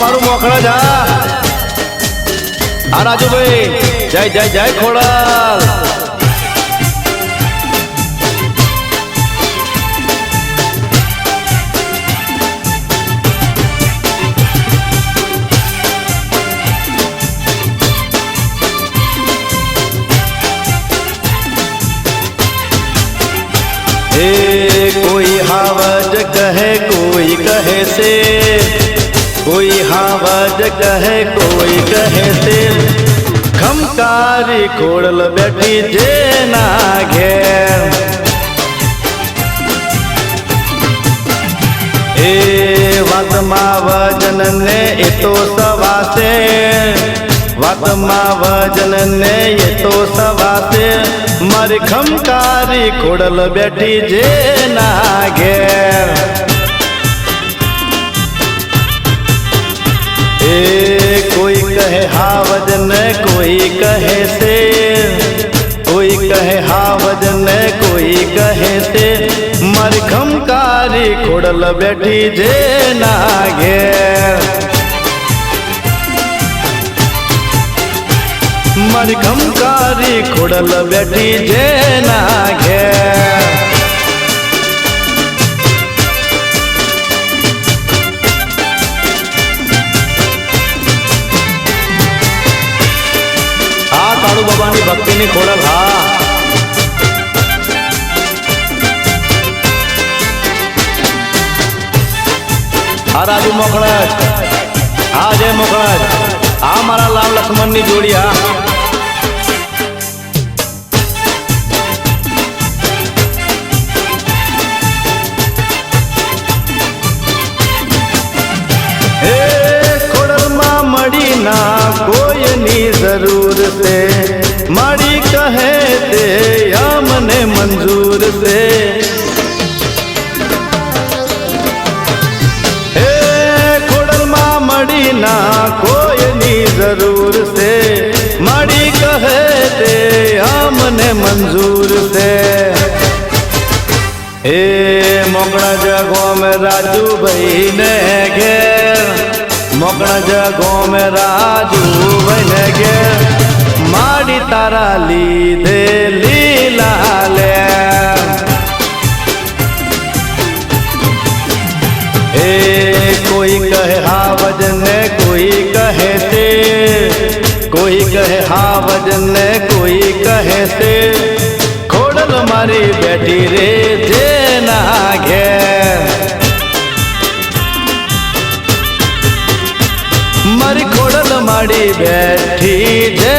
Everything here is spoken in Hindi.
मारू मोखड़ा जा आ राजू भाई जय जय जय खोड़ल। कोई हावज कहे कोई कहे से, कोई हावज कहे कोई कहे से, खमकारी खोड़ल बैठी जे ना घेर। ए वातमा वजन ने ये तो सवासे, वातमा वजन ने ये तो सवासे, मारी खमकारी खोड़ल बैठी जे ना घेर। ए कोई कहे हावज ने कोई कहे से, कोई कहे हावज ने कोई कहे से, मारी खमकारी खोड़ल बैठी जे ना घेर। मारी खमकारी खोड़ल बैठी जे ना घेर। आ काळू बाबानी भक्तिनी खोड़ल हा। आ राजू मोखड़ज, आ जय मोखड़ज, आ मारा लाल लक्ष्मण नी जोड़ी हा। ना कोई नी जरूर से, माड़ी कहे दे या मने मंजूर से। खोड़ल माँ मड़ी ना कोई नी जरूर से, माड़ी कहे दे या मने मंजूर से। मोकड़ा जगो में राजू भाई ने घेर, मोकड़ा जगो में राजू बन गे, माड़ी तारा ली दे लीला ले। कोई कहे हावज ने कोई कहे से, कोई कहे हावज ने कोई कहे से, खोड़ल मारी बैठी रे जे ना घेर। मारी खोड़ल माड़ी बैठी जे